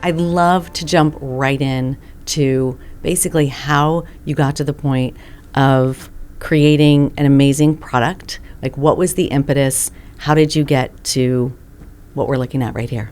I'd love to jump right in to basically how you got to the point of creating an amazing product. Like, what was the impetus? How did you get to what we're looking at right here?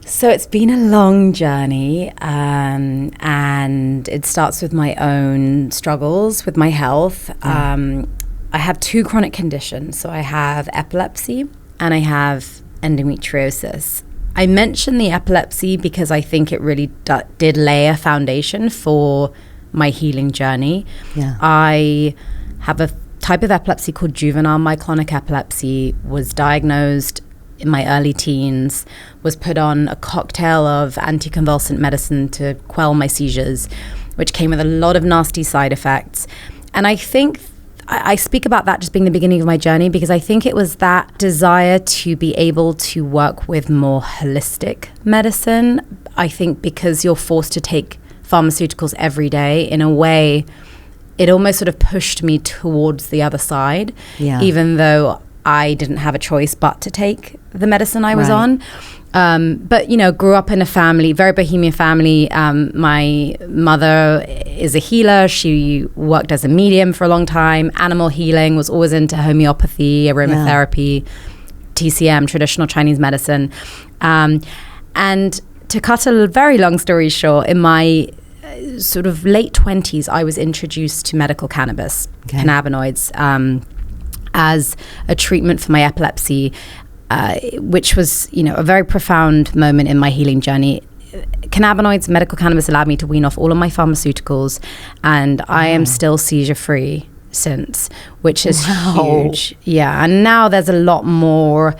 So it's been a long journey, and it starts with my own struggles with my health. I have two chronic conditions. So I have epilepsy and I have endometriosis. I mention the epilepsy because I think it really did lay a foundation for my healing journey. Yeah. I have a type of epilepsy called juvenile myoclonic epilepsy, was diagnosed in my early teens, was put on a cocktail of anticonvulsant medicine to quell my seizures, which came with a lot of nasty side effects. And I think I speak about that just being the beginning of my journey because I think it was that desire to be able to work with more holistic medicine. I think because you're forced to take pharmaceuticals every day, in a way, it almost sort of pushed me towards the other side, even though I didn't have a choice but to take the medicine I was on. But, you know, grew up in a family, very bohemian family. My mother is a healer. She worked as a medium for a long time. Animal healing, was always into homeopathy, aromatherapy, TCM, traditional Chinese medicine. And to cut a very long story short, in my sort of late 20s, I was introduced to medical cannabis, cannabinoids, as a treatment for my epilepsy, which was, you know, a very profound moment in my healing journey. Cannabinoids, medical cannabis, allowed me to wean off all of my pharmaceuticals, and I am still seizure-free since, which is huge. Yeah, and now there's a lot more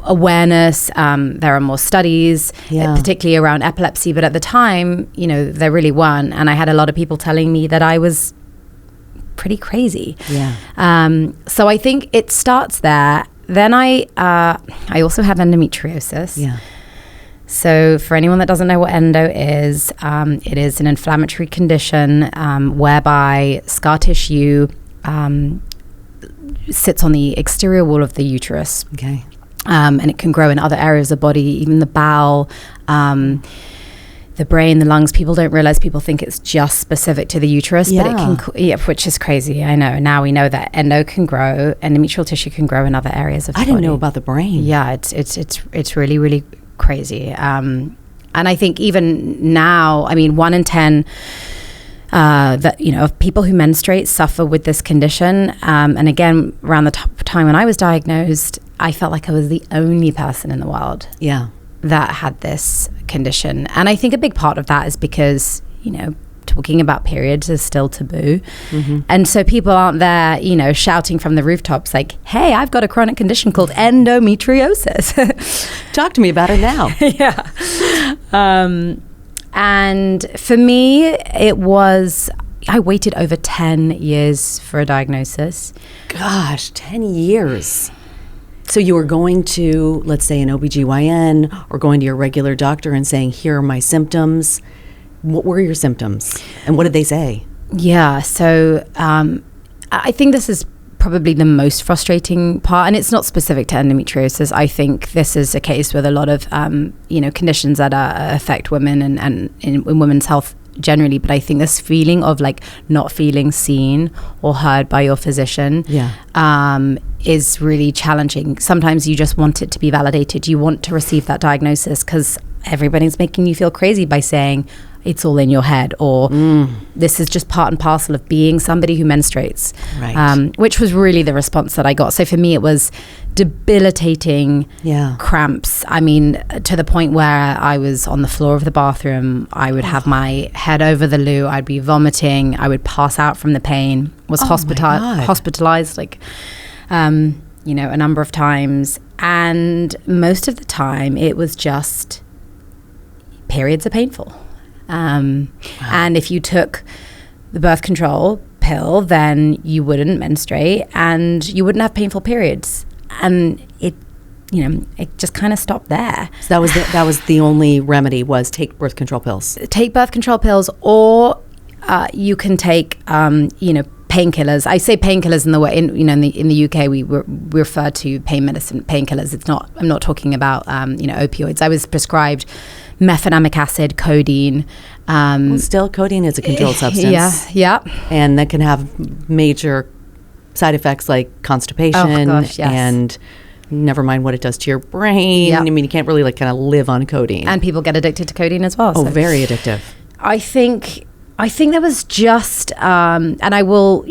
awareness. There are more studies, particularly around epilepsy, but at the time, you know, there really weren't. And I had a lot of people telling me that I was pretty crazy. So I think it starts there. Then I also have endometriosis. So for anyone that doesn't know what endo is, it is an inflammatory condition whereby scar tissue sits on the exterior wall of the uterus. And it can grow in other areas of the body, even the bowel, the brain, the lungs. People don't realize, people think it's just specific to the uterus, but it can, which is crazy. I know. Now we know that endo can grow, endometrial tissue can grow in other areas of the body. I didn't know about the brain. Yeah, it's really, really crazy. And I think even now, I mean, 1 in 10 that, you know, of people who menstruate suffer with this condition. And again, around the time when I was diagnosed, I felt like I was the only person in the world that had this condition. And I think a big part of that is because, you know, talking about periods is still taboo. And so people aren't there, you know, shouting from the rooftops like, hey, I've got a chronic condition called endometriosis. Talk to me about it now. And for me, it was, I waited over 10 years for a diagnosis. Gosh, 10 years. So you were going to, let's say, an OBGYN or going to your regular doctor and saying, here are my symptoms. What were your symptoms? And what did they say? Yeah, so I think this is probably the most frustrating part, and it's not specific to endometriosis. I think this is a case with a lot of, you know, conditions that affect women and in women's health generally, but I think this feeling of like not feeling seen or heard by your physician is really challenging. Sometimes you just want it to be validated. You want to receive that diagnosis because everybody's making you feel crazy by saying it's all in your head, or this is just part and parcel of being somebody who menstruates, which was really the response that I got. So for me, it was debilitating cramps. I mean, to the point where I was on the floor of the bathroom. I would have my head over the loo. I'd be vomiting. I would pass out from the pain. Was hospitalized, like, you know, a number of times. And most of the time, it was just periods are painful. And if you took the birth control pill, then you wouldn't menstruate and you wouldn't have painful periods. And it, you know, it just kind of stopped there. So that was the only remedy, was take birth control pills. Take birth control pills, or you can take, you know, painkillers. I say painkillers in the way, in the UK we refer to pain medicine painkillers. I'm not talking about you know, opioids. I was prescribed mefenamic acid, codeine. Well, still, codeine is a controlled substance. Yeah. And that can have major side effects like constipation and never mind what it does to your brain. Yep. I mean, you can't really like kind of live on codeine. And people get addicted to codeine as well. Oh, very addictive. I think there was just, and I will,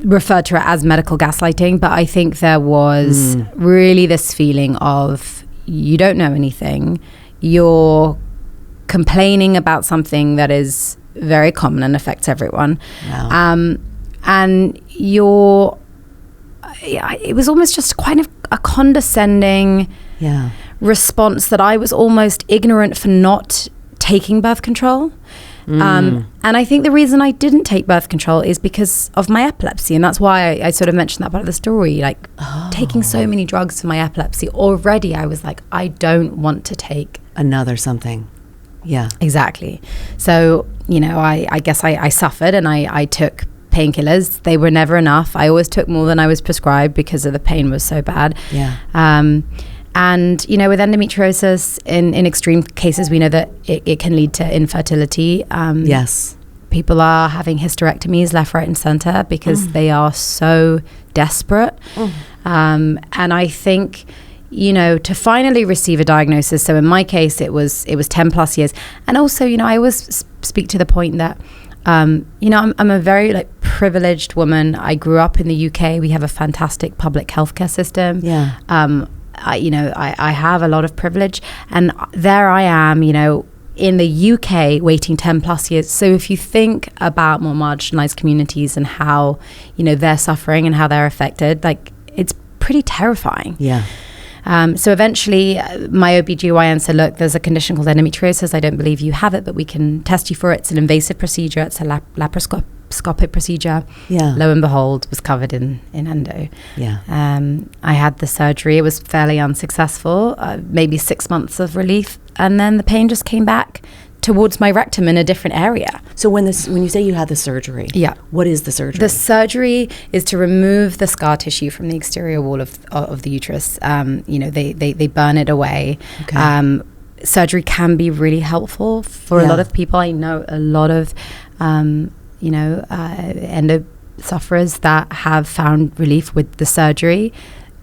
refer to it as medical gaslighting, but I think there was really this feeling of you don't know anything. You're complaining about something that is very common and affects everyone. Wow. And it was almost just kind of a condescending response that I was almost ignorant for not taking birth control. And I think the reason I didn't take birth control is because of my epilepsy. And that's why I sort of mentioned that part of the story, like taking so many drugs for my epilepsy. Already I was like, I don't want to take another something. Yeah. Exactly. So, I guess I suffered and I took painkillers. They were never enough. I always took more than I was prescribed because of the pain was so bad. Yeah. And, with endometriosis, in extreme cases, we know that it can lead to infertility. Yes. People are having hysterectomies left, right, and center because they are so desperate. And I think, to finally receive a diagnosis, so in my case, it was 10 plus years. And also, I always speak to the point that, I'm a very privileged woman. I grew up in the UK. We have a fantastic public healthcare system. Yeah. I have a lot of privilege, and there I am, in the UK waiting 10 plus years. So if you think about more marginalized communities and how, they're suffering and how they're affected, it's pretty terrifying. Yeah. So eventually my OBGYN said, look, there's a condition called endometriosis. I don't believe you have it, but we can test you for it. It's an invasive procedure. It's a laparoscopic procedure. Yeah. Lo and behold, was covered in endo. Yeah. I had the surgery. It was fairly unsuccessful, maybe 6 months of relief. And then the pain just came back towards my rectum in a different area. So when you say you had the surgery, what is the surgery? The surgery is to remove the scar tissue from the exterior wall of the uterus. They burn it away. Okay. Surgery can be really helpful for a lot of people. I know a lot of endo sufferers that have found relief with the surgery,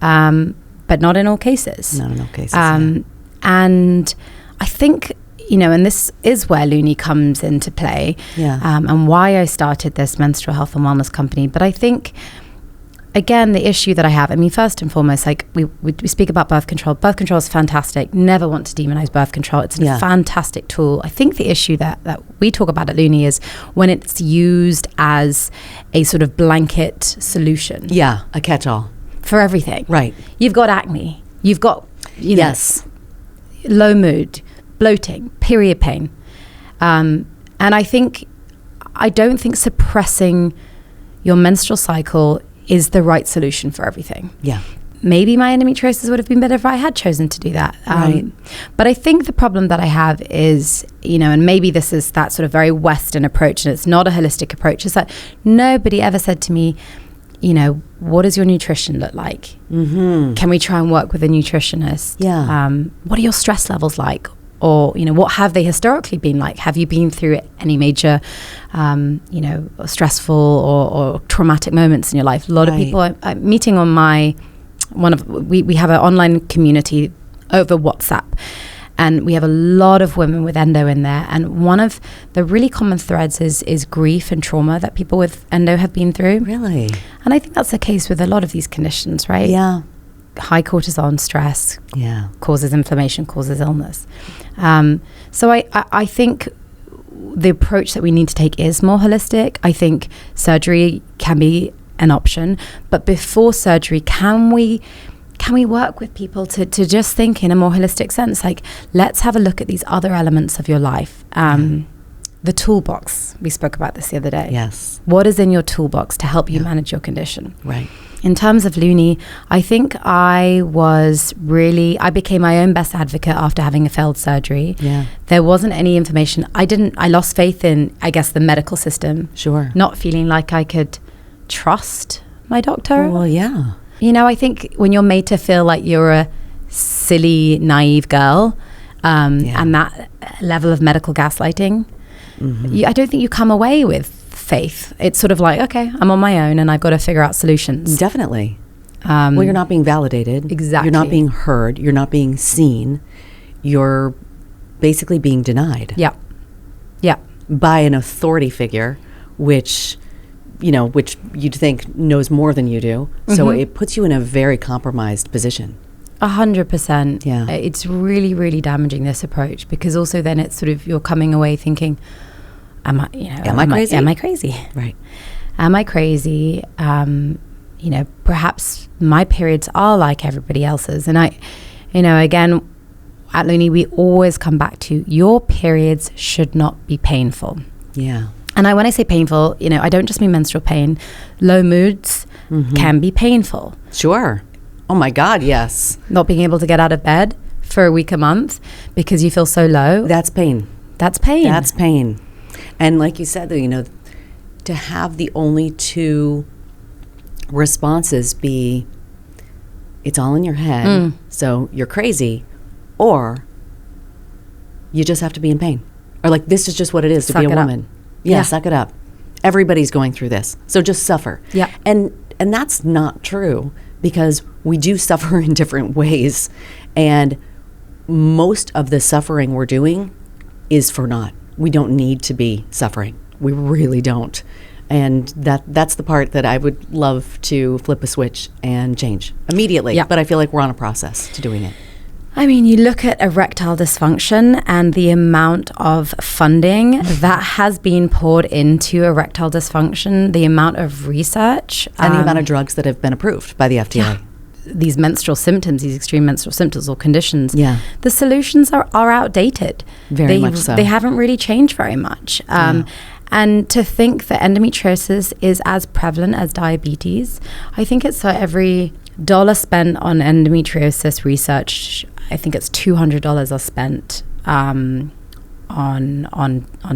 but not in all cases. Not in all cases. And I think, and this is where Looni comes into play, and why I started this menstrual health and wellness company. But I think, again, the issue that I have, first and foremost, we speak about birth control. Birth control is fantastic. Never want to demonize birth control. It's a fantastic tool. I think the issue that we talk about at Looni is when it's used as a sort of blanket solution. Yeah, a catch-all. For everything. Right. You've got acne. You've got, low mood, bloating, period pain. And I don't think suppressing your menstrual cycle is the right solution for everything. Yeah. Maybe my endometriosis would have been better if I had chosen to do that. Right. But I think the problem that I have is, and maybe this is that sort of very Western approach, and it's not a holistic approach, is that nobody ever said to me, what does your nutrition look like? Mm-hmm. Can we try and work with a nutritionist? Yeah. What are your stress levels like? Or, what have they historically been like? Have you been through any major, stressful or traumatic moments in your life? A lot of people I'm meeting on we have an online community over WhatsApp, and we have a lot of women with endo in there. And one of the really common threads is grief and trauma that people with endo have been through. Really? And I think that's the case with a lot of these conditions, right? Yeah. High cortisol stress causes inflammation, causes illness. So I think the approach that we need to take is more holistic. I think surgery can be an option, but before surgery, can we work with people to just think in a more holistic sense? Let's have a look at these other elements of your life. The toolbox, we spoke about this the other day. Yes. What is in your toolbox to help you manage your condition? Right. In terms of Looni, I think I became my own best advocate after having a failed surgery. Yeah. There wasn't any information. I lost faith in, I guess, the medical system. Sure. Not feeling like I could trust my doctor. Well, yeah. I think when you're made to feel like you're a silly, naive girl, and that level of medical gaslighting, I don't think you come away with faith. It's sort of like, okay, I'm on my own and I've got to figure out solutions. Definitely. Well, you're not being validated. Exactly. You're not being heard. You're not being seen. You're basically being denied. Yeah. Yeah. By an authority figure, which you'd think knows more than you do. So it puts you in a very compromised position. 100%. Yeah. It's really, really damaging, this approach, because also then it's sort of, you're coming away thinking, am I crazy? Am I crazy? Right. Am I crazy? Perhaps my periods are like everybody else's. And again, at Looni, we always come back to, your periods should not be painful. Yeah. And when I say painful, I don't just mean menstrual pain. Low moods can be painful. Sure. Oh my God, yes. Not being able to get out of bed for a week, a month, because you feel so low. That's pain. That's pain. That's pain. And like you said, to have the only two responses be, it's all in your head, so you're crazy, or you just have to be in pain. Or like, this is just what it is to be a woman. Yeah, suck it up. Everybody's going through this, so just suffer. Yeah. And that's not true, because we do suffer in different ways. And most of the suffering we're doing is for naught. We don't need to be suffering. We really don't. And that's the part that I would love to flip a switch and change immediately. Yeah. But I feel like we're on a process to doing it. I mean, you look at erectile dysfunction and the amount of funding that has been poured into erectile dysfunction, the amount of research. And the amount of drugs that have been approved by the FDA. Yeah. These menstrual symptoms, these extreme menstrual symptoms or conditions, yeah, the solutions are outdated. Very much so. They haven't really changed very much. And to think that endometriosis is as prevalent as diabetes, I think it's every dollar spent on endometriosis research, I think it's $200 are spent on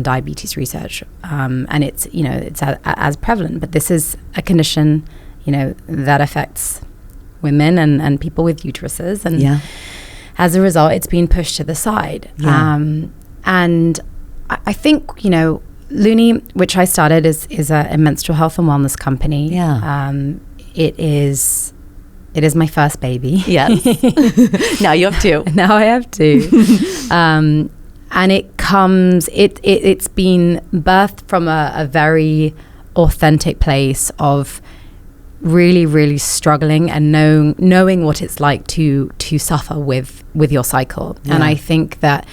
diabetes research, and it's it's as prevalent. But this is a condition that affects women and people with uteruses, and as a result, it's been pushed to the side. Yeah. And I think Looni, which I started, is a menstrual health and wellness company. Yeah. It is my first baby. Yes. Now you have two. Now I have two. And it's been birthed from a very authentic place of really, really struggling and knowing what it's like to suffer with your cycle. Yeah. And I think that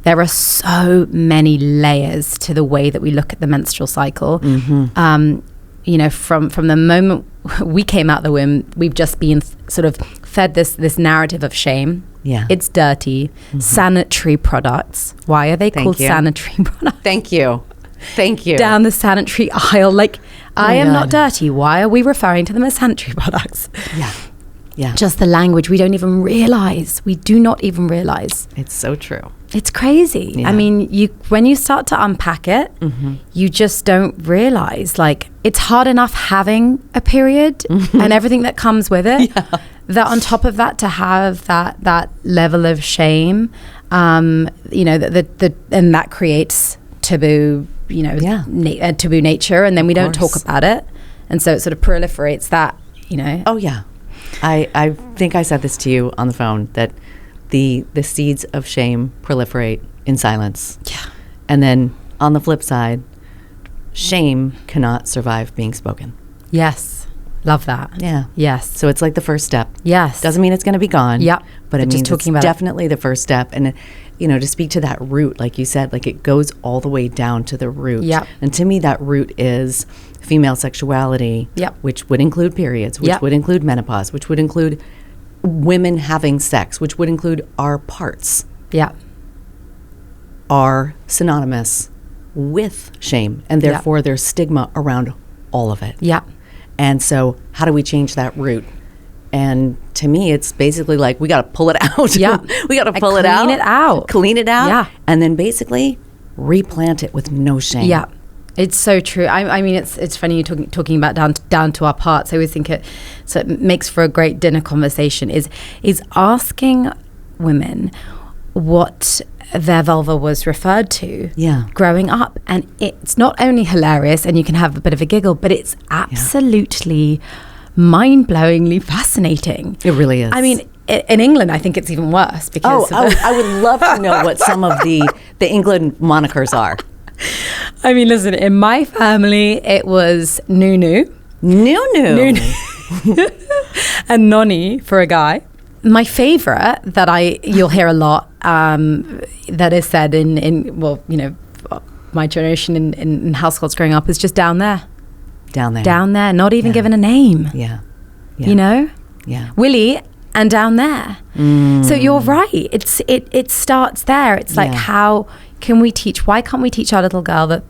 there are so many layers to the way that we look at the menstrual cycle. From the moment we came out the womb, we've just been sort of fed this narrative of shame. Yeah. It's dirty. Sanitary products. Why are they called sanitary products? Thank you. Down the sanitary aisle. Like, I am not dirty. Why are we referring to them as sanitary products? Yeah. Yeah. Just the language. We don't even realize. We do not even realize. It's so true. It's crazy. Yeah. I mean, when you start to unpack it, you just don't realize, like, it's hard enough having a period and everything that comes with it. Yeah. That on top of that, to have that level of shame, and that creates taboo, taboo nature, and then we don't talk about it, and so it sort of proliferates that, Oh yeah, I think I said this to you on the phone, that the seeds of shame proliferate in silence. Yeah. And then on the flip side, shame cannot survive being spoken. Yes. Love that. Yeah. Yes. So it's like the first step. Yes. Doesn't mean it's going to be gone. Yep. But it means talking it's about definitely the first step. And, to speak to that root, like you said, like it goes all the way down to the root. Yep. And to me, that root is female sexuality, which would include periods, which would include menopause, which would include women having sex, which would include our parts. Yeah. Are synonymous with shame, and therefore there's stigma around all of it. Yeah. And so how do we change that root? And to me, it's basically like, we got to pull it out. Yeah. We got to pull it out. Clean it out. Yeah. And then basically replant it with no shame. Yeah. It's so true. I mean, it's funny you talking about down to our parts. I always think it makes for a great dinner conversation, is asking women, what their vulva was referred to Yeah. growing up. And it's not only hilarious and you can have a bit of a giggle, but it's absolutely mind-blowingly fascinating. It really is. I mean, in England, I think it's even worse because I would love to know what some of the England monikers are. I mean, listen, in my family, it was Nunu. Nunu. And Nonny for a guy. My favorite that you'll hear a lot that is said in my generation in households growing up is just down there. Down there. Down there, not even given a name. Yeah. You know? Yeah. Willie and down there. So you're right. It starts there. It's like, how can we teach? Why can't we teach our little girl that,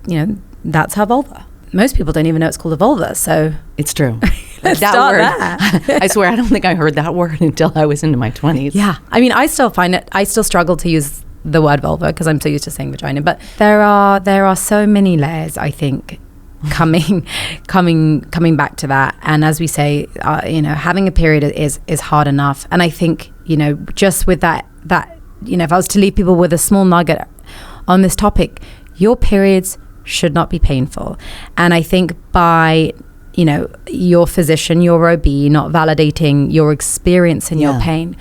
that's her vulva? Most people don't even know it's called a vulva. So it's true. Let's that start word. there. I swear, I don't think I heard that word until I was into my 20s. Yeah. I mean, I still find it, I still struggle to use the word vulva because I'm so used to saying vagina. But there are so many layers, I think, coming back to that. And as we say, having a period is hard enough. And I think, just with that, if I was to leave people with a small nugget on this topic, your periods should not be painful. And I think by, your physician, your OB, not validating your experience and your pain,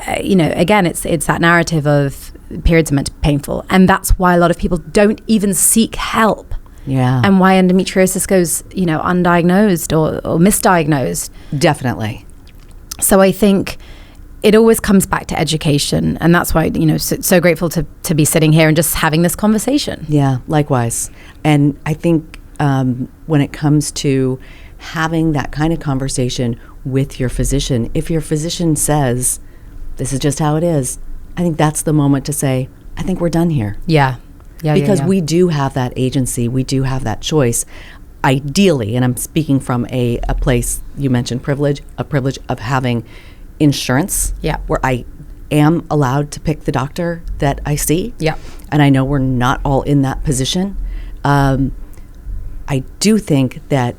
again, it's that narrative of periods are meant to be painful. And that's why a lot of people don't even seek help. Yeah. And why endometriosis goes, undiagnosed or misdiagnosed. Definitely. So I think it always comes back to education. And that's why, so grateful to be sitting here and just having this conversation. Yeah, likewise. And I think when it comes to having that kind of conversation with your physician, if your physician says, this is just how it is, I think that's the moment to say, I think we're done here. Yeah. Yeah, because we do have that agency, we do have that choice. Ideally, and I'm speaking from a place, you mentioned privilege, a privilege of having insurance, where I am allowed to pick the doctor that I see. Yeah. And I know we're not all in that position. I do think that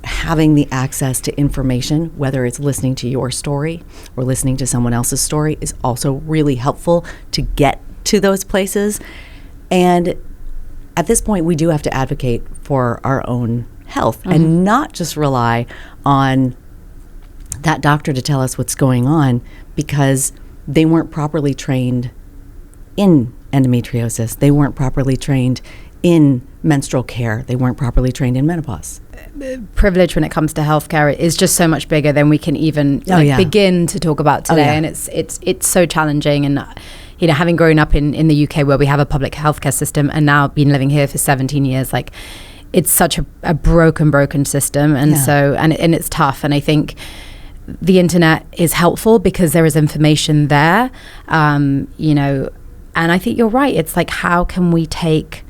having the access to information, whether it's listening to your story or listening to someone else's story, is also really helpful to get to those places. And at this point, we do have to advocate for our own health and not just rely on that doctor to tell us what's going on because they weren't properly trained in endometriosis. They weren't properly trained in menstrual care. They weren't properly trained in menopause. Privilege when it comes to healthcare is just so much bigger than we can even begin to talk about today. And it's so challenging. And having grown up in the UK where we have a public healthcare system and now been living here for 17 years, like it's such a broken system. And so, and it's tough. And I think the internet is helpful because there is information there, and I think you're right. It's like, how can we take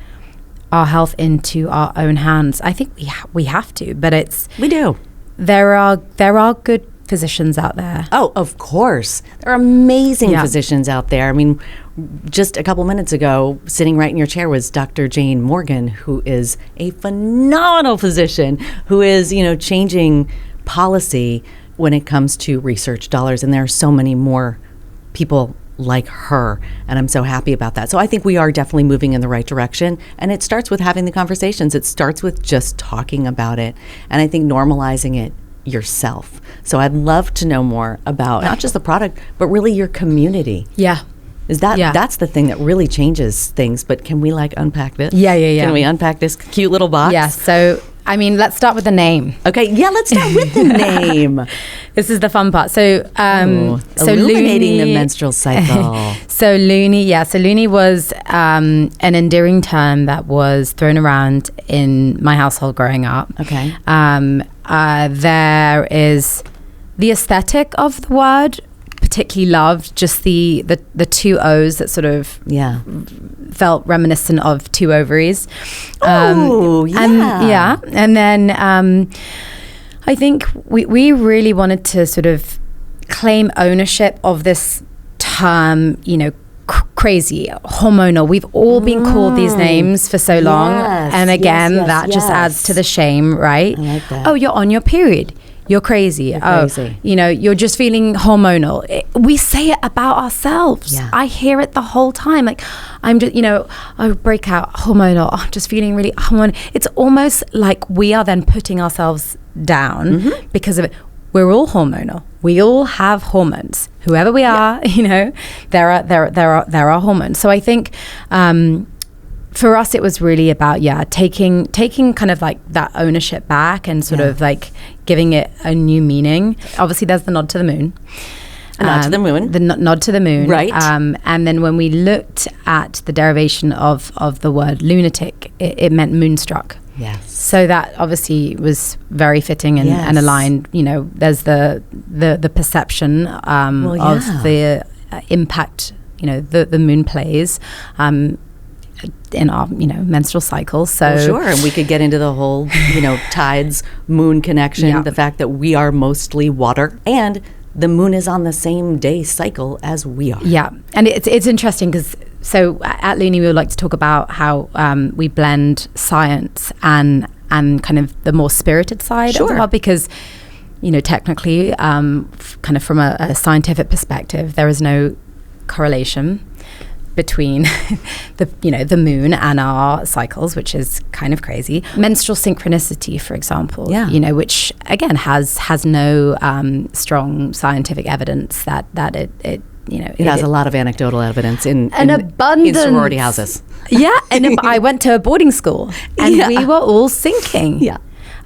our health into our own hands? I think we have to, but we do. There are good physicians out there. Oh, of course. There are amazing physicians out there. I mean, just a couple minutes ago, sitting right in your chair was Dr. Jane Morgan, who is a phenomenal physician who is, changing policy when it comes to research dollars. And there are so many more people like her, and I'm so happy about that. So I think we are definitely moving in the right direction, and it starts with having the conversations. It starts with just talking about it, and I think normalizing it yourself. So I'd love to know more about not just the product, but really your community. That's the thing that really changes things. But can we unpack this? Can we unpack this cute little box? Yeah. So I mean, let's start with the name. Okay. Yeah, let's start with the name. This is the fun part. So, illuminating the menstrual cycle. So Looni, So Looni was an endearing term that was thrown around in my household growing up. Okay. There is the aesthetic of the word. Particularly loved just the two O's that sort of felt reminiscent of two ovaries. And then I think we really wanted to sort of claim ownership of this term, crazy, hormonal. We've all been called these names for so long. And again, that just adds to the shame, right? I like that. Oh, you're on your period. you're crazy. You're crazy. You're just feeling hormonal. We say it about ourselves. Yeah. I hear it the whole time. Like, I'm just, I break out hormonal. I'm just feeling really hormonal. It's almost like we are then putting ourselves down because of it. We're all hormonal. We all have hormones. Whoever we are, there are hormones. So I think, for us, it was really about taking kind of like that ownership back and sort of like giving it a new meaning. Obviously, there's the nod to the moon. Nod to the moon. The nod to the moon. Right. And then when we looked at the derivation of the word lunatic, it meant moonstruck. Yes. So that obviously was very fitting and aligned. There's the perception of the impact, the moon plays. In our menstrual cycle. So sure, and we could get into the whole tides moon connection, the fact that we are mostly water and the moon is on the same day cycle as we are. And it's interesting because so at Looni we would like to talk about how we blend science and kind of the more spirited side as well, because technically kind of from a scientific perspective there is no correlation between the moon and our cycles, which is kind of crazy. Menstrual synchronicity, for example, which again has no strong scientific evidence that it has a lot of anecdotal evidence in abundance in sorority houses. And I went to a boarding school and we were all syncing.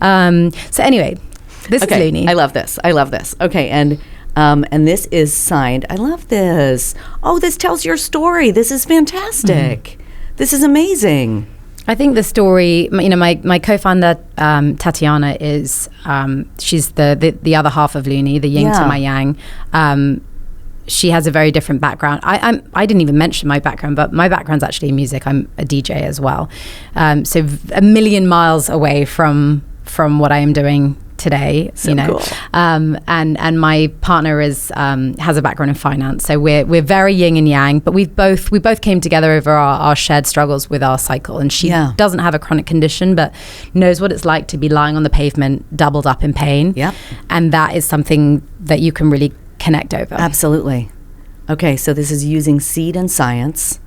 So anyway, this is Looni. I love this. Okay, and this is signed. I love this. Oh, this tells your story. This is fantastic. This is amazing. I think the story, my co-founder, Tatiana, is, she's the other half of Looni, the yin to my yang. She has a very different background. I didn't even mention my background, but my background's actually in music. I'm a DJ as well. So a million miles away from what I am doing today, cool. And my partner has a background in finance, so we're very yin and yang, but we both came together over our shared struggles with our cycle. And she doesn't have a chronic condition, but knows what it's like to be lying on the pavement, doubled up in pain. And that is something that you can really connect over. Absolutely. Okay, so this is using seed and science,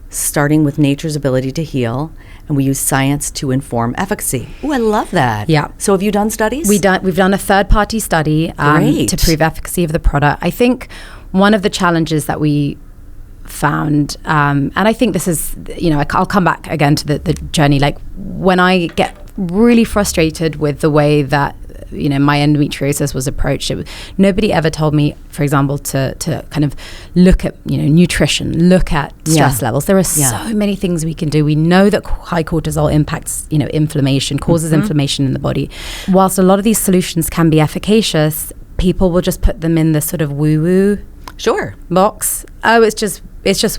starting with nature's ability to heal, and we use science to inform efficacy. Oh, I love that. So have you done studies? We've done a third-party study to prove efficacy of the product. I think one of the challenges that we found, and I think this is, I'll come back again to the journey, like when I get really frustrated with the way that my endometriosis was approached. Nobody ever told me, for example, to kind of look at nutrition, look at stress levels. There are so many things we can do. We know that high cortisol impacts inflammation, causes inflammation in the body. Whilst a lot of these solutions can be efficacious, people will just put them in the sort of woo-woo box. Oh, it's just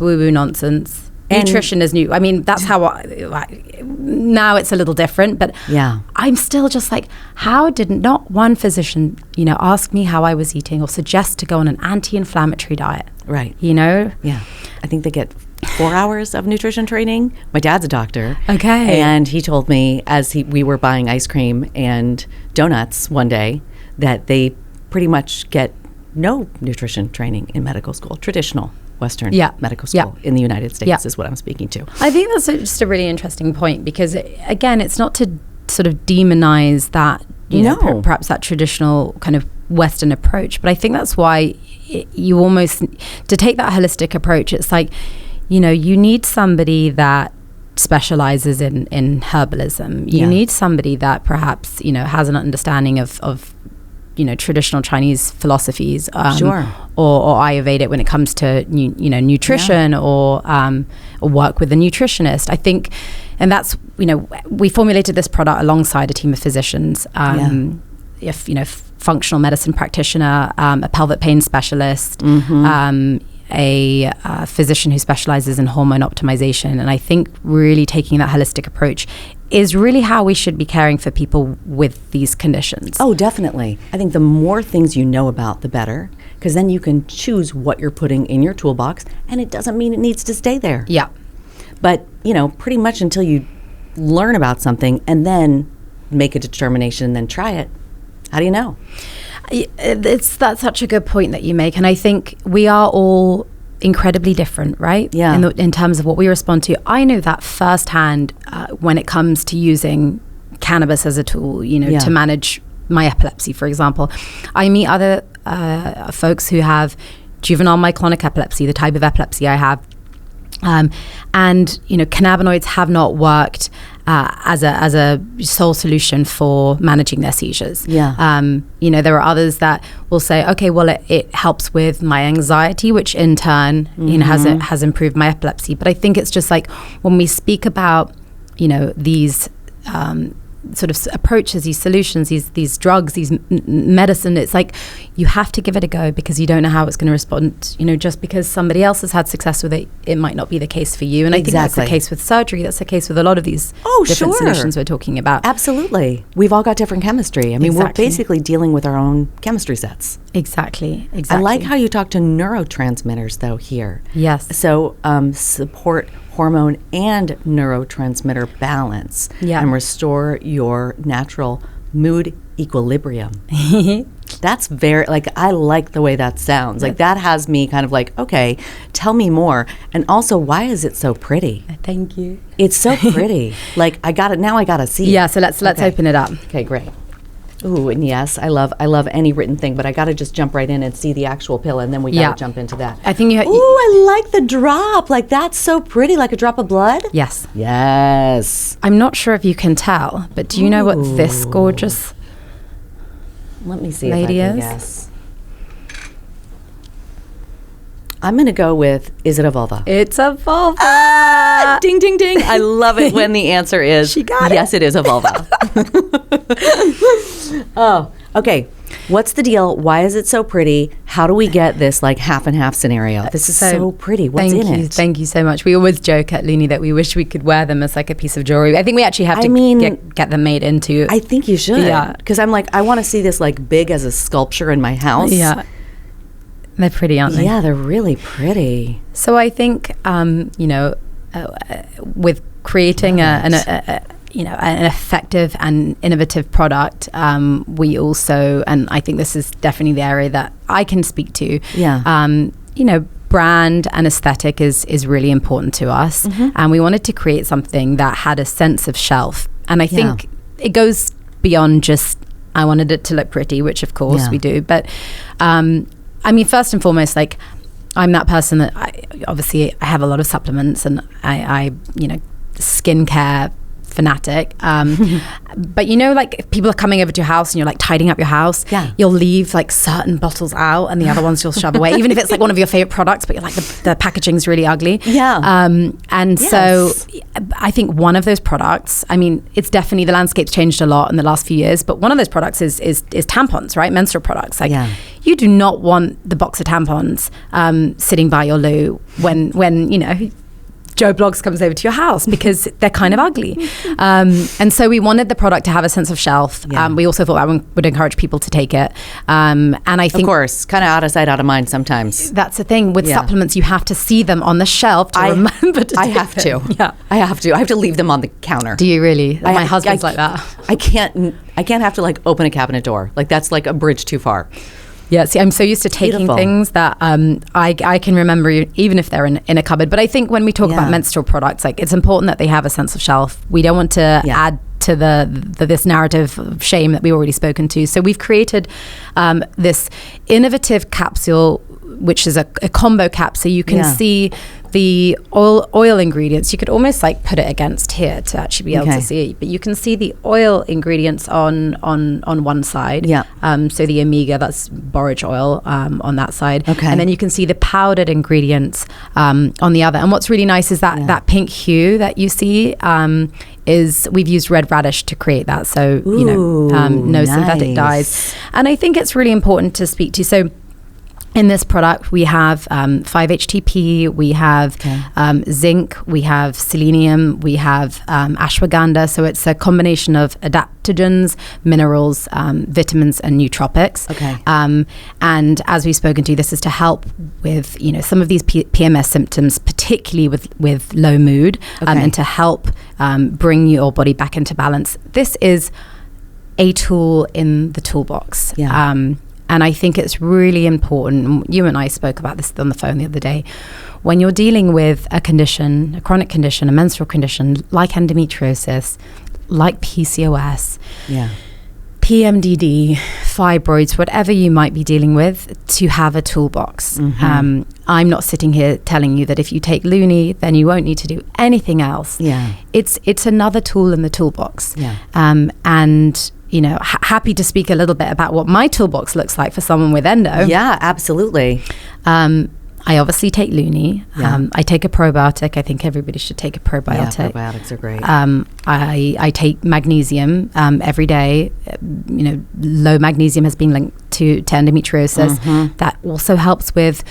woo-woo nonsense. Nutrition is new. I mean, that's how now it's a little different, but I'm still just like, how did not one physician, ask me how I was eating or suggest to go on an anti-inflammatory diet? Right. Yeah. I think they get 4 hours of nutrition training. My dad's a doctor. Okay. And he told me as we were buying ice cream and donuts one day that they pretty much get no nutrition training in medical school, traditional Western medical school in the United States is what I'm speaking to. I think that's just a really interesting point because, again, it's not to sort of demonize that, perhaps that traditional kind of Western approach, but I think that's why you almost, to take that holistic approach, it's like, you need somebody that specializes in herbalism. You need somebody that perhaps, has an understanding of traditional Chinese philosophies, or Ayurvedic when it comes to nutrition, or work with a nutritionist. I think, and that's we formulated this product alongside a team of physicians, functional medicine practitioner, a pelvic pain specialist, a physician who specializes in hormone optimization. And I think really taking that holistic approach is really how we should be caring for people with these conditions. Oh, definitely. I think the more things you know about, the better, because then you can choose what you're putting in your toolbox, and it doesn't mean it needs to stay there. But, pretty much until you learn about something and then make a determination and then try it, How do you know? That's such a good point that you make. And I think we are all incredibly different, right? Yeah. In terms of what we respond to. I know that firsthand when it comes to using cannabis as a tool, to manage my epilepsy, for example. I meet other folks who have juvenile myoclonic epilepsy, the type of epilepsy I have. And cannabinoids have not worked as a sole solution for managing their seizures. Yeah. There are others that will say, okay, well, it helps with my anxiety, which in turn, has improved my epilepsy. But I think it's just like when we speak about, these sort of approaches, these solutions, these drugs, these medicine, it's like you have to give it a go because you don't know how it's going to respond. Just because somebody else has had success with it, it might not be the case for you. And I think that's the case with surgery. That's the case with a lot of these different solutions we're talking about. Absolutely. We've all got different chemistry. I mean, we're basically dealing with our own chemistry sets. Exactly. I like how you talk to neurotransmitters, though, here. Yes. So support hormone and neurotransmitter balance and restore your natural mood equilibrium. That's very, I like the way that sounds. Like, that has me kind of like, okay, tell me more. And also, why is it so pretty? Thank you. It's so pretty. I got it. Now I got to see. Yeah, so let's open it up. Okay, great. Ooh, and yes, I love any written thing, but I got to just jump right in and see the actual pill, and then we got to jump into that. I think Ooh, I like the drop. That's so pretty, like a drop of blood. Yes. Yes. I'm not sure if you can tell, but do you know what this gorgeous Let me see lady if I can is? guess. I'm going to go with, is it a vulva? It's a vulva. Ah, ding, ding, ding. I love it when the answer is, She got it. Yes, it is a vulva. Oh, okay. What's the deal? Why is it so pretty? How do we get this half and half scenario? This is so pretty. What's in it? Thank you so much. We always joke at Looni that we wish we could wear them as a piece of jewelry. I think we actually have to get them made into. I think you should. Yeah. Because I'm I want to see this big as a sculpture in my house. Yeah. They're pretty, aren't they? Yeah, they're really pretty. So I think, with creating an effective and innovative product, we also, and I think this is definitely the area that I can speak to. Yeah. Brand and aesthetic is really important to us, and we wanted to create something that had a sense of shelf. And I think it goes beyond just I wanted it to look pretty, which of course we do, but first and foremost, I'm that person that I have a lot of supplements, and I skincare fanatic. But if people are coming over to your house and you're tidying up your house, you'll leave certain bottles out and the other ones you'll shove away, even if it's one of your favorite products, but you're the packaging's really ugly. So I think one of those products, it's definitely, the landscape's changed a lot in the last few years, but one of those products is tampons, right? Menstrual products. You do not want the box of tampons sitting by your loo when Joe Bloggs comes over to your house, because they're kind of ugly. And so we wanted the product to have a sense of shelf. We also thought that would encourage people to take it. And I think, of course, kind of out of sight, out of mind sometimes. That's the thing with supplements. You have to see them on the shelf to remember to I have to. Yeah, I have to. I have to leave them on the counter. Do you really? My husband's like that. I can't have to open a cabinet door. That's a bridge too far. Yeah, see, I'm so used to taking things that I can remember even if they're in a cupboard. But I think when we talk about menstrual products, it's important that they have a sense of shelf. We don't want to add to this narrative of shame that we've already spoken to. So we've created this innovative capsule, which is a combo cap. So you can see the oil ingredients. You could almost put it against here to actually be able to see it, but you can see the oil ingredients on one side. So the omega, that's borage oil, on that side. And then you can see the powdered ingredients on the other. And what's really nice is that pink hue that you see is we've used red radish to create that. So no synthetic dyes. And I think it's really important to speak to. So in this product, we have 5-HTP, we have zinc, we have selenium, we have ashwagandha. So it's a combination of adaptogens, minerals, vitamins, and nootropics. And as we've spoken to, this is to help with some of these PMS symptoms, particularly with low mood, and to help bring your body back into balance. This is a tool in the toolbox. Yeah. And I think it's really important. You and I spoke about this on the phone the other day. When you're dealing with a condition, a chronic condition, a menstrual condition like endometriosis, like PCOS, PMDD, fibroids, whatever you might be dealing with, to have a toolbox. I'm not sitting here telling you that if you take Looni, then you won't need to do anything else. It's another tool in the toolbox. And you know, happy to speak a little bit about what my toolbox looks like for someone with endo. Yeah, absolutely. I obviously take Looni. I take a probiotic. I think everybody should take a probiotic. Yeah, probiotics are great. I take magnesium every day. You know, low magnesium has been linked to endometriosis. That also helps with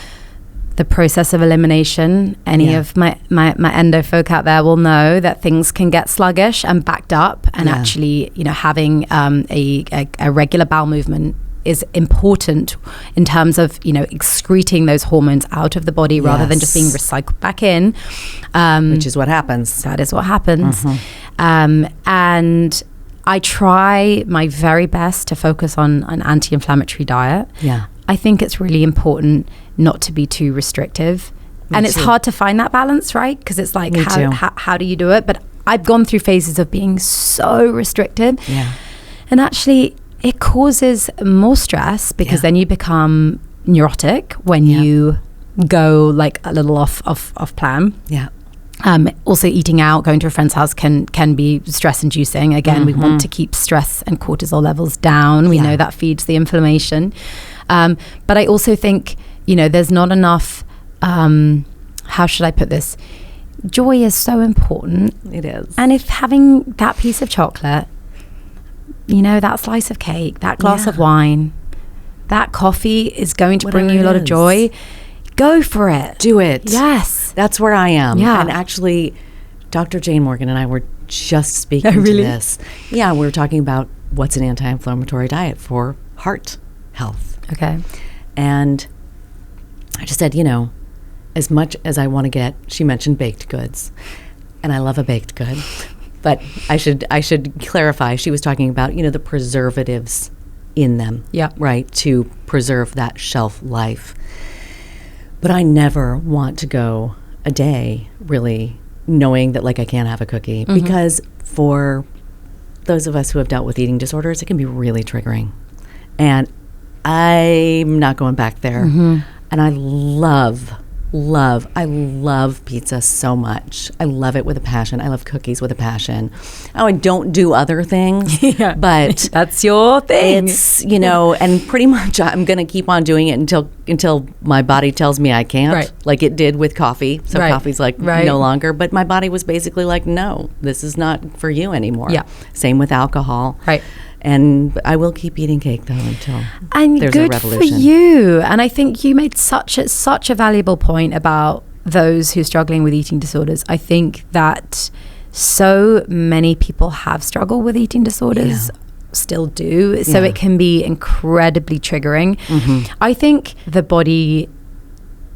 the process of elimination. Any of my endo folk out there will know that things can get sluggish and backed up, and actually, you know, having a regular bowel movement is important in terms of, you know, excreting those hormones out of the body rather than just being recycled back in. Which is what happens. That is what happens. And I try my very best to focus on an anti-inflammatory diet. I think it's really important not to be too restrictive. And it's hard to find that balance, right? Because it's like, how do you do it? But I've gone through phases of being so restrictive. And actually, it causes more stress because then you become neurotic when you go like a little off plan. Also eating out, going to a friend's house can be stress inducing. Again, we want to keep stress and cortisol levels down. We know that feeds the inflammation. But I also think, you know, there's not enough, how should I put this? Joy is so important. It is. And if having that piece of chocolate, you know, that slice of cake, that glass of wine, that coffee is going to bring you a lot of joy, go for it. Do it. Yes. That's where I am. And actually, Dr. Jane Morgan and I were just speaking to this. We were talking about what's an anti-inflammatory diet for heart health. And I just said, you know, as much as I want to get, she mentioned baked goods, and I love a baked good. But I should clarify, she was talking about, you know, the preservatives in them, right, to preserve that shelf life. But I never want to go a day really knowing that, like, I can't have a cookie, because for those of us who have dealt with eating disorders, it can be really triggering. And I'm not going back there. And I love pizza so much. I love it with a passion. I love cookies with a passion. Oh, and don't do other things, but that's your thing. It's, you know, and pretty much I'm going to keep on doing it until my body tells me I can't, like it did with coffee. So coffee's like no longer, but my body was basically like, no, this is not for you anymore. Same with alcohol. And I will keep eating cake though until there's a revolution. Good for you. And I think you made such a valuable point about those who are struggling with eating disorders. I think that so many people have struggled with eating disorders, still do. So it can be incredibly triggering. I think the body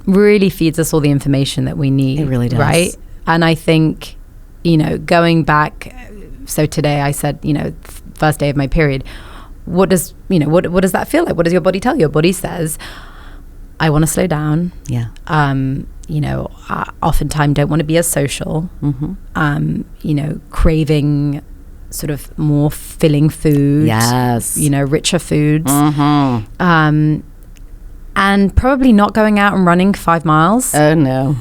really feeds us all the information that we need. It really does. Right? And I think, you know, going back, so today I said, you know, first day of my period, what does that feel like? What does your body tell you? Your body says, I want to slow down. You know, I oftentimes don't want to be as social. You know, craving sort of more filling food. You know, richer foods. And probably not going out and running 5 miles. Oh no.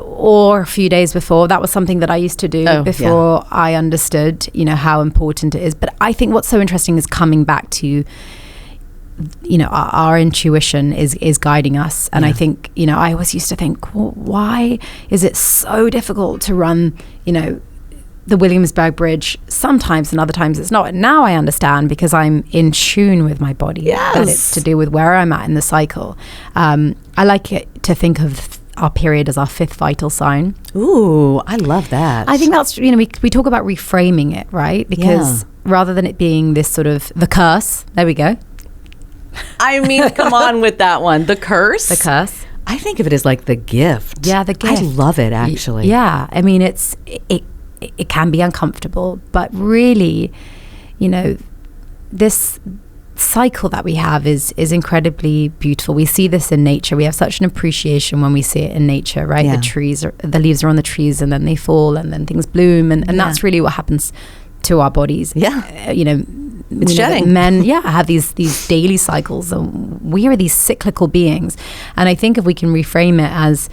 Or a few days before. That was something that I used to do before I understood, you know, how important it is. But I think what's so interesting is coming back to, you know, our intuition is guiding us. And I think, you know, I always used to think, well, why is it so difficult to run, you know, the Williamsburg Bridge sometimes, and other times it's not. And now I understand, because I'm in tune with my body, that it's to do with where I'm at in the cycle. I like it to think of our period as our 5th vital sign. Ooh, I love that. I think that's, you know, we talk about reframing it, right? Because rather than it being this sort of the curse, there we go. I mean, come on with that one. The curse? The curse. I think of it as like the gift. Yeah, the gift. I love it, actually. Yeah, I mean, it can be uncomfortable, but really, you know, this cycle that we have is incredibly beautiful. We see this in nature. We have such an appreciation when we see it in nature, right? Yeah. The leaves are on the trees and then they fall and then things bloom, and that's really what happens to our bodies. Yeah. It's shedding. Men have these daily cycles, and we are these cyclical beings. And I think if we can reframe it as,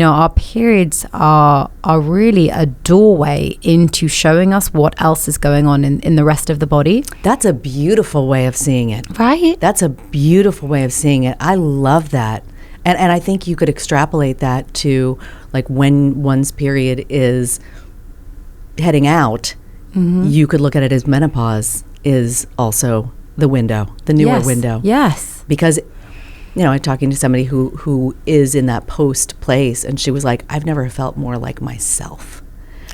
our periods are really a doorway into showing us what else is going on in the rest of the body. That's a beautiful way of seeing it. Right? That's a beautiful way of seeing it. I love that. And I think you could extrapolate that to like when one's period is heading out, you could look at it as menopause is also the window, the newer window. Yes. Because I'm talking to somebody who is in that post place, and she was like, I've never felt more like myself.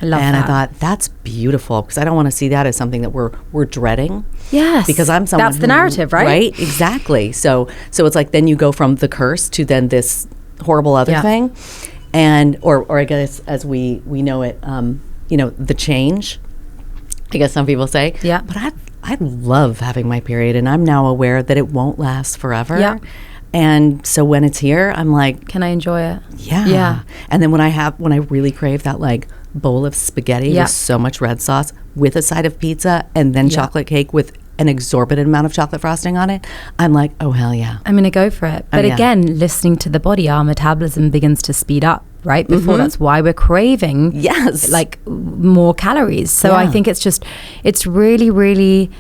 I love and that. I thought, that's beautiful, because I don't want to see that as something that we're dreading. Yes. Because I'm someone that's the narrative, right? Right, exactly. So it's like then you go from the curse to then this horrible other thing. And or I guess as we know it, the change, I guess some people say. Yeah. But I love having my period, and I'm now aware that it won't last forever. Yeah. And so when it's here, I'm like, can I enjoy it? Yeah. Yeah. And then when I really crave that like bowl of spaghetti with so much red sauce with a side of pizza and then chocolate cake with an exorbitant amount of chocolate frosting on it, I'm like, oh, hell yeah. I'm going to go for it. But again, listening to the body, our metabolism begins to speed up, right? Before that's why we're craving like more calories. So I think it's really, really,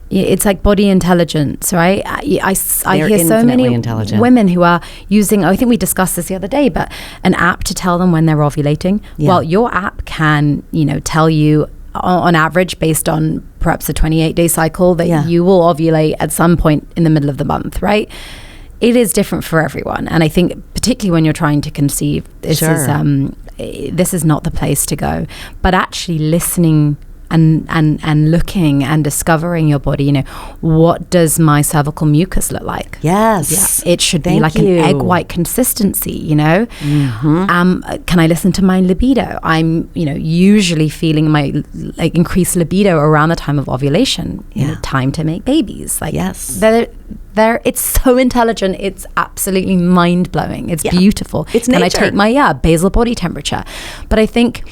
it's like body intelligence, right? I hear so many women who are using, I think we discussed this the other day, but an app to tell them when they're ovulating. Well, your app can, tell you on average, based on perhaps a 28-day cycle, that you will ovulate at some point in the middle of the month, right? It is different for everyone. And I think particularly when you're trying to conceive, this is not the place to go. But actually listening and looking and discovering your body, what does my cervical mucus look like? Yes. It should be like an egg white consistency, Can I listen to my libido? I'm, usually feeling my like increased libido around the time of ovulation, time to make babies. Like, it's so intelligent. It's absolutely mind-blowing. It's beautiful. It's nature. nature. Can I take my basal body temperature? But I think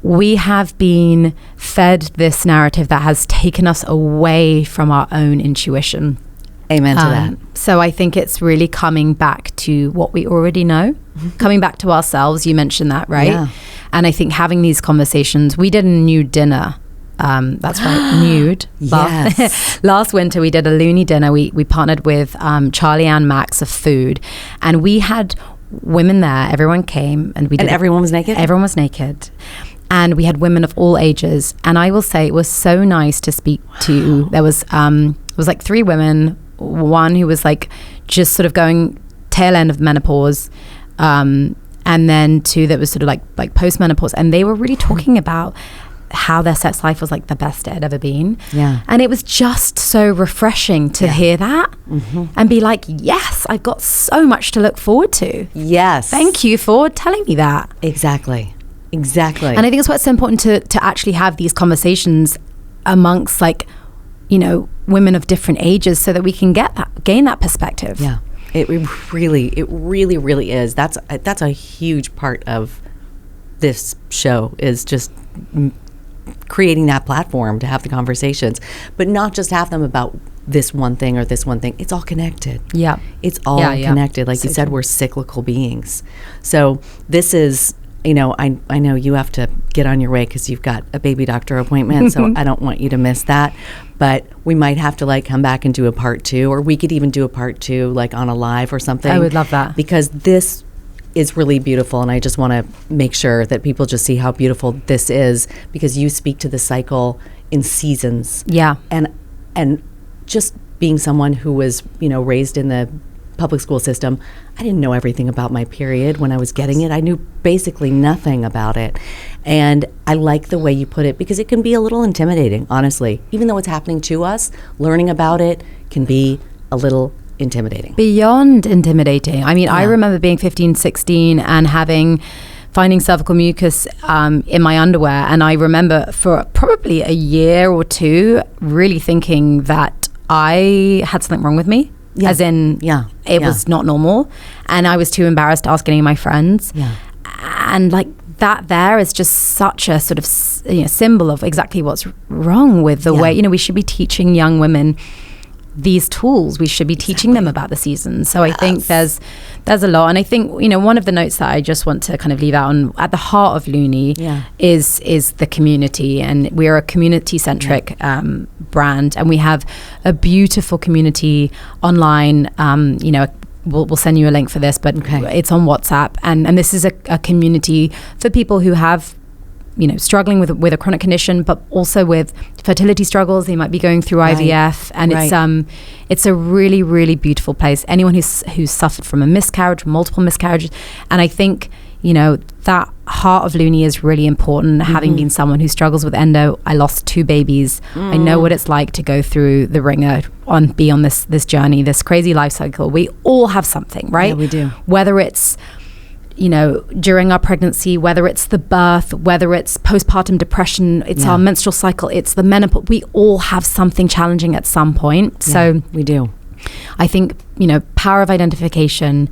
we have been fed this narrative that has taken us away from our own intuition. Amen to that. So I think it's really coming back to what we already know, coming back to ourselves. You mentioned that, right? Yeah. And I think having these conversations, we did a nude dinner. That's right, nude. Yes. Last winter we did a Looni dinner. We partnered with Charlie and Max of Food, and we had women there. Everyone came, and everyone was naked? Everyone was naked. And we had women of all ages. And I will say it was so nice to speak to. There was it was like 3 women, one who was like just sort of going tail end of menopause, and then 2 that was sort of like post-menopause. And they were really talking about how their sex life was like the best it had ever been. Yeah. And it was just so refreshing to hear that and be like, yes, I've got so much to look forward to. Yes. Thank you for telling me that. Exactly. And I think it's what's so important to actually have these conversations amongst women of different ages, so that we can gain that perspective. Yeah. It really is. That's a huge part of this show, is just creating that platform to have the conversations, but not just have them about this one thing or this one thing. It's all connected. Yeah. It's all connected. Like you said, we're cyclical beings. So this is, I know you have to get on your way because you've got a baby doctor appointment, so I don't want you to miss that. But we might have to come back and do a part 2, or we could even do a part 2 on a live or something. I would love that. Because this is really beautiful, and I just want to make sure that people just see how beautiful this is, because you speak to the cycle in seasons. Yeah. And just being someone who was, raised in the public school system, I didn't know everything about my period when I was getting it. I knew basically nothing about it. And I like the way you put it, because it can be a little intimidating, honestly. Even though it's happening to us, learning about it can be a little intimidating. Beyond intimidating. I mean, I remember being 15, 16 and finding cervical mucus in my underwear. And I remember for probably a year or 2 really thinking that I had something wrong with me. Yeah. As in, it was not normal, and I was too embarrassed to ask any of my friends. Yeah. And like that, there is just such a sort of symbol of exactly what's wrong with the way, we should be teaching young women these tools. We should be teaching them about the seasons. So I think there's a lot, and I think one of the notes that I just want to kind of leave out on, at the heart of Looni is the community, and we're a community centric brand, and we have a beautiful community online. We'll send you a link for this, but it's on WhatsApp, and this is a community for people who have struggling with a chronic condition, but also with fertility struggles. They might be going through IVF, and it's a really, really beautiful place. Anyone who's suffered from a miscarriage, multiple miscarriages, and I think that heart of Looni is really important. Having been someone who struggles with endo, I lost 2 babies. I know what it's like to go through the ringer, be on this journey, this crazy life cycle. We all have something, right? Yeah, we do. Whether it's during our pregnancy, whether it's the birth, whether it's postpartum depression, it's our menstrual cycle, it's the menopause. We all have something challenging at some point. Yeah, so we do. I think, power of identification,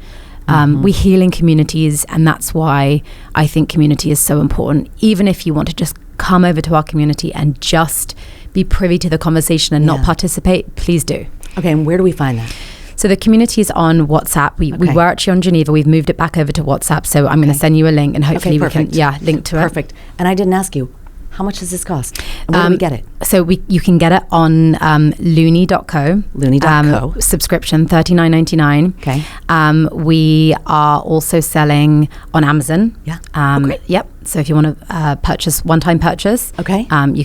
we heal in communities, and that's why I think community is so important. Even if you want to just come over to our community and just be privy to the conversation and not participate, please do. Okay, and where do we find that? So the community is on WhatsApp. We were actually on Geneva. We've moved it back over to WhatsApp. So I'm going to send you a link, and hopefully we can link to it. Perfect. And I didn't ask you, how much does this cost? And where do we get it? So you can get it on Looni.co. Looni.co. Subscription, $39.99. Okay. We are also selling on Amazon. Yeah. Great. Yep. So if you want to purchase, one-time purchase, you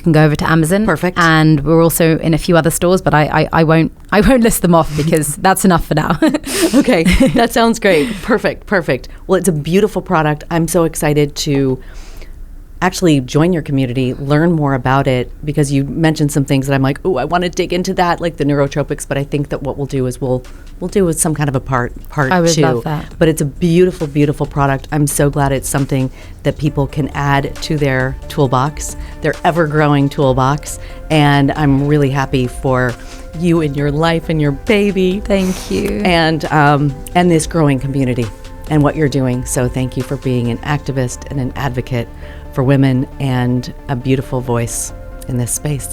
can go over to Amazon. Perfect. And we're also in a few other stores, but I won't list them off because that's enough for now. Okay, that sounds great. Perfect. Well, it's a beautiful product. I'm so excited to actually join your community, learn more about it, because you mentioned some things that I'm like, oh, I want to dig into that, like the neurotropics, but I think that what we'll do is we'll do with some kind of a part I would 2. love that. But it's a beautiful, beautiful product. I'm so glad it's something that people can add to their toolbox, their ever-growing toolbox, and I'm really happy for you and your life and your baby. Thank you. And this growing community and what you're doing. So thank you for being an activist and an advocate for women and a beautiful voice in this space.